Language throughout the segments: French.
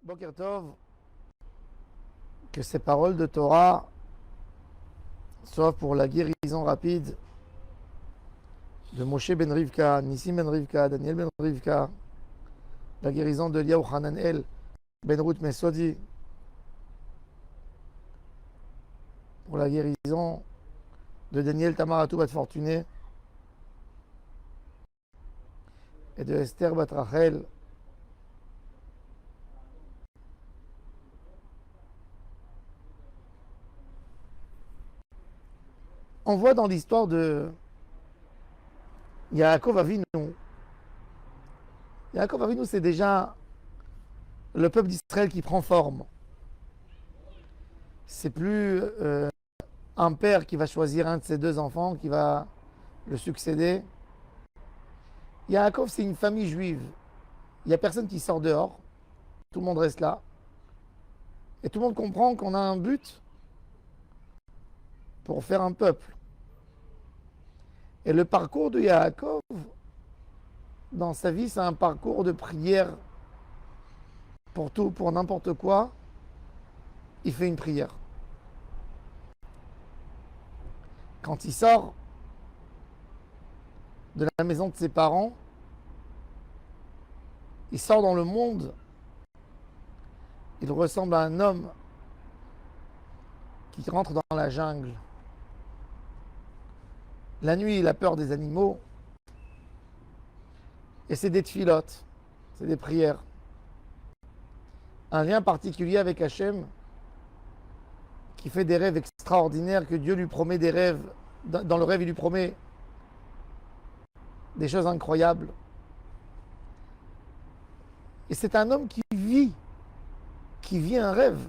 Boker Tov, que ces paroles de Torah soient pour la guérison rapide de Moshe ben Rivka, Nissim ben Rivka, Daniel ben Rivka, la guérison de Eliyahu Hananel ben Ruth Mesodi, pour la guérison de Daniel Tamaratou bat Fortuné et de Esther bat Rachel. On voit dans l'histoire de Yaakov Avinu. Yaakov Avinu, c'est déjà le peuple d'Israël qui prend forme. C'est plus un père qui va choisir un de ses deux enfants qui va le succéder. Yaakov, c'est une famille juive. Il n'y a personne qui sort dehors. Tout le monde reste là. Et tout le monde comprend qu'on a un but pour faire un peuple. Et le parcours de Yaakov, dans sa vie, c'est un parcours de prière pour tout, pour n'importe quoi. Il fait une prière. Quand il sort de la maison de ses parents, il sort dans le monde, il ressemble à un homme qui rentre dans la jungle. La nuit, il a peur des animaux. Et c'est des tfilotes, c'est des prières. Un lien particulier avec Hachem, qui fait des rêves extraordinaires, que Dieu lui promet des rêves. Dans le rêve, il lui promet des choses incroyables. Et c'est un homme qui vit un rêve.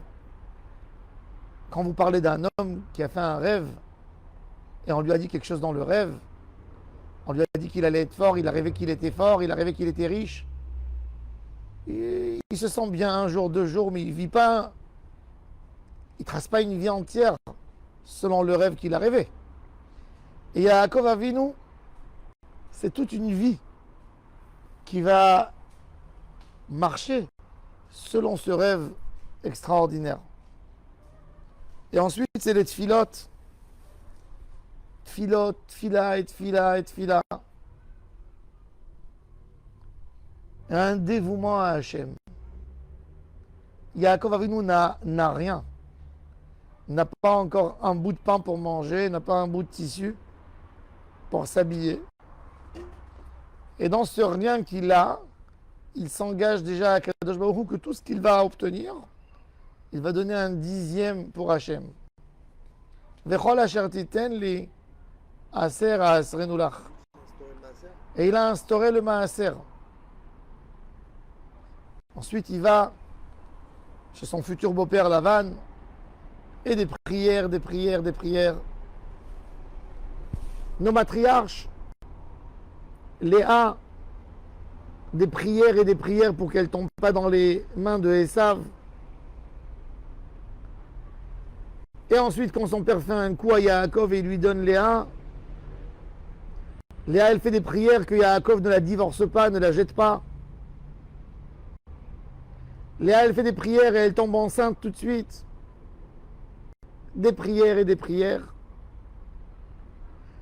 Quand vous parlez d'un homme qui a fait un rêve, et on lui a dit quelque chose dans le rêve, on lui a dit qu'il allait être fort, il a rêvé qu'il était fort, il a rêvé qu'il était riche. Et il se sent bien un jour, 2 jours, mais il vit pas, il trace pas une vie entière selon le rêve qu'il a rêvé. Et Yaakov Avinu, c'est toute une vie qui va marcher selon ce rêve extraordinaire. Et ensuite, c'est les tfilotes. Tfilot, tfila et tfila et tfila. Un dévouement à Hachem. Yaakov Avinu n'a rien. N'a pas encore un bout de pain pour manger, n'a pas un bout de tissu pour s'habiller. Et dans ce rien qu'il a, il s'engage déjà à Kadosh Baruch Hu que tout ce qu'il va obtenir, il va donner un 10e pour Hachem. Vechol asher titen li aser asrenu lach. Et il a instauré le maaser. Ensuite, il va chez son futur beau-père Lavan et des prières, des prières, des prières. Nos matriarches, Léa, des prières et des prières pour qu'elle ne tombe pas dans les mains de Esav. Et ensuite, quand son père fait un coup à Yaakov et il lui donne Léa, Léa, elle fait des prières que Yaakov ne la divorce pas, ne la jette pas. Léa, elle fait des prières et elle tombe enceinte tout de suite. Des prières et des prières.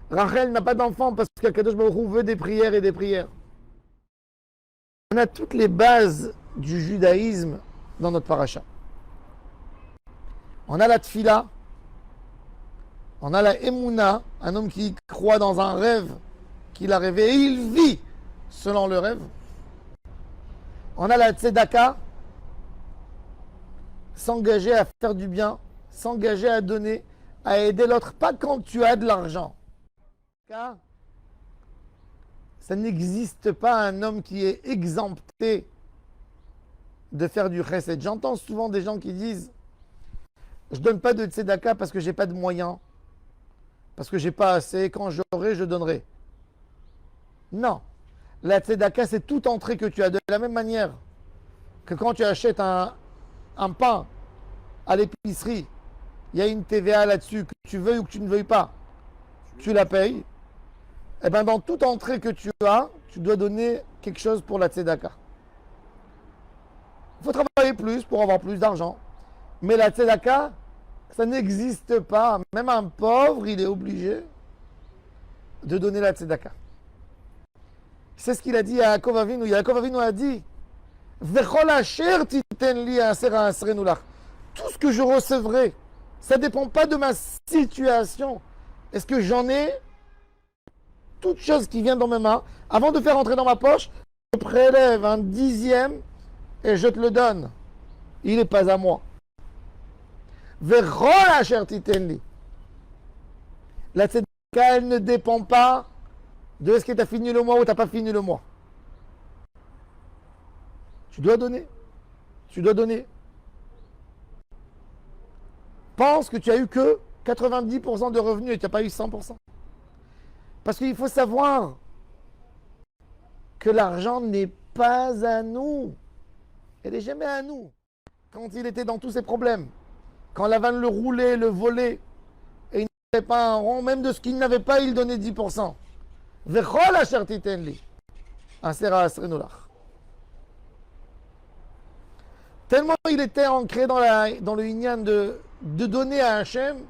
Rachel n'a pas d'enfant parce qu'Akadosh Baruch Hu veut des prières et des prières. On a toutes les bases du judaïsme dans notre paracha. On a la tfila, on a la emuna, un homme qui croit dans un rêve qu'il a rêvé et il vit selon le rêve. On a la tzedaka, s'engager à faire du bien, s'engager à donner, à aider l'autre, pas quand tu as de l'argent. Car ça n'existe pas un homme qui est exempté de faire du chesed. J'entends souvent des gens qui disent je ne donne pas de tzedaka parce que je n'ai pas de moyens, parce que je n'ai pas assez, quand j'aurai, je donnerai. Non. La tzedaka, c'est toute entrée que tu as. De la même manière que quand tu achètes un pain à l'épicerie, il y a une TVA là-dessus, que tu veuilles ou que tu ne veuilles pas, tu la payes. Et bien dans toute entrée que tu as, tu dois donner quelque chose pour la tzedaka. faut travailler plus pour avoir plus d'argent. Mais la tzedaka, ça n'existe pas. Même un pauvre, il est obligé de donner la tzedaka. C'est ce qu'il a dit à Yaakov Avinu. Yaakov Avinu a dit Vechol asher titen li aser asrenu lach. Tout ce que je recevrai, ça ne dépend pas de ma situation. Est-ce que j'en ai toute chose qui vient dans mes mains, avant de faire entrer dans ma poche, je prélève un dixième et je te le donne. Il n'est pas à moi. Vechol asher titen li. La tzedaka, elle ne dépend pas de est-ce que tu as fini le mois ou tu n'as pas fini le mois. Tu dois donner. Tu dois donner. Pense que tu as eu que 90% de revenus et tu n'as pas eu 100%. Parce qu'il faut savoir que l'argent n'est pas à nous. Elle n'est jamais à nous. Quand il était dans tous ses problèmes, quand Lavan le roulait, le volait, et il n'avait pas un rond, même de ce qu'il n'avait pas, il donnait 10%. Vechol asher titen li, aser asrenu lach. Tellement il était ancré dans le inyan de donner à Hachem,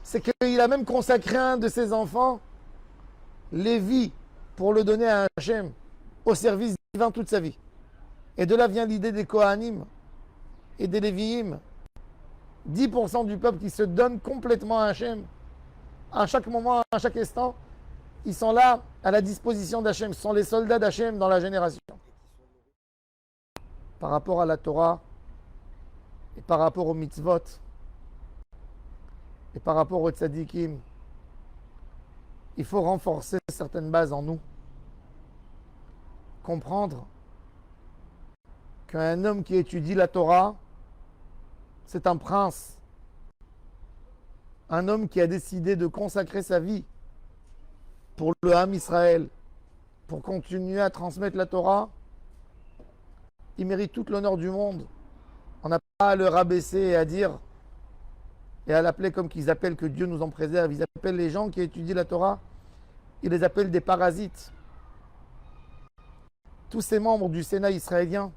c'est qu'il a même consacré un de ses enfants, Lévi, pour le donner à Hachem, au service divin toute sa vie. Et de là vient l'idée des Kohanim et des Léviim. 10% du peuple qui se donne complètement à Hachem. À chaque moment, à chaque instant, ils sont là à la disposition d'Hachem. Ce sont les soldats d'Hachem dans la génération. Par rapport à la Torah, et par rapport aux mitzvot, et par rapport aux tzadikim, il faut renforcer certaines bases en nous. Comprendre qu'un homme qui étudie la Torah, c'est un prince. Un homme qui a décidé de consacrer sa vie pour le Ham Israël, pour continuer à transmettre la Torah, il mérite tout l'honneur du monde. On n'a pas à le rabaisser et à dire, et à l'appeler comme qu'ils appellent, que Dieu nous en préserve. Ils appellent les gens qui étudient la Torah, ils les appellent des parasites. Tous ces membres du Sénat israélien,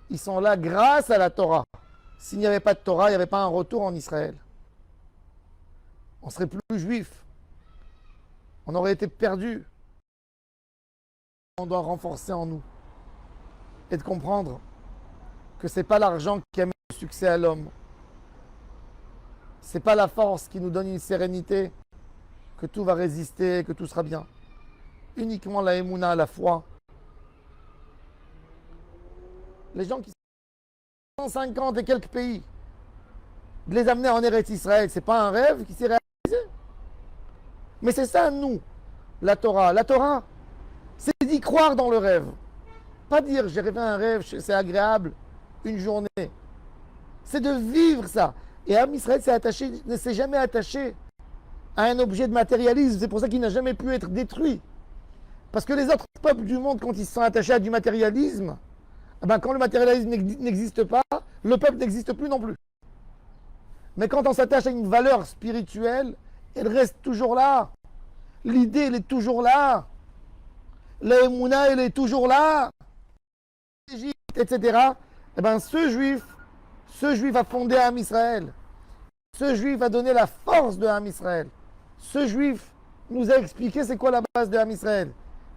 ils sont là grâce à la Torah. S'il n'y avait pas de Torah, il n'y avait pas un retour en Israël. On serait plus juifs. On aurait été perdus. On doit renforcer en nous et de comprendre que ce n'est pas l'argent qui amène le succès à l'homme. Ce n'est pas la force qui nous donne une sérénité, que tout va résister, que tout sera bien. Uniquement la émouna, la foi. Les gens qui sont 150 et quelques pays, de les amener en Eretz Israël, ce n'est pas un rêve qui s'est réalisé. Mais c'est ça, nous, la Torah. La Torah, c'est d'y croire dans le rêve. Pas dire j'ai rêvé un rêve, c'est agréable, une journée. C'est de vivre ça. Et Am Israël ne s'est jamais attaché à un objet de matérialisme. C'est pour ça qu'il n'a jamais pu être détruit. Parce que les autres peuples du monde, quand ils se sont attachés à du matérialisme, eh ben, quand le matérialisme n'existe pas, le peuple n'existe plus non plus. Mais quand on s'attache à une valeur spirituelle, elle reste toujours là. L'idée, elle est toujours là. La émouna, elle est toujours là. L'Égypte, etc. Eh ben, ce juif a fondé Am Israël. Ce juif a donné la force de Am Israël. Ce juif nous a expliqué c'est quoi la base de Am Israël.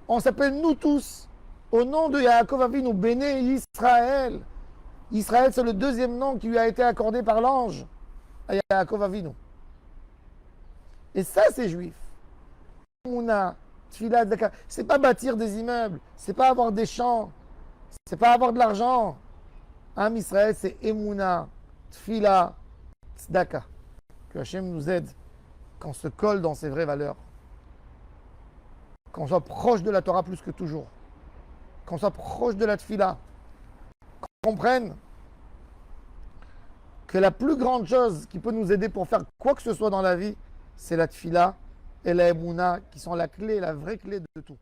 On s'appelle nous tous, au nom de Yaakov Avinu, Béné Israël. Israël, c'est le deuxième nom qui lui a été accordé par l'ange à Yaakov Avinu. Et ça, c'est juif. Mouna, Tfila, c'est pas bâtir des immeubles, c'est pas avoir des champs, c'est pas avoir de l'argent. Am Israël, c'est Emouna, Tfila, Tzedaka. Que Hachem nous aide, qu'on se colle dans ses vraies valeurs. Qu'on soit proche de la Torah plus que toujours. Qu'on soit proche de la Tfila. Qu'on comprenne que la plus grande chose qui peut nous aider pour faire quoi que ce soit dans la vie, c'est la Tfila et la Emouna qui sont la clé, la vraie clé de tout.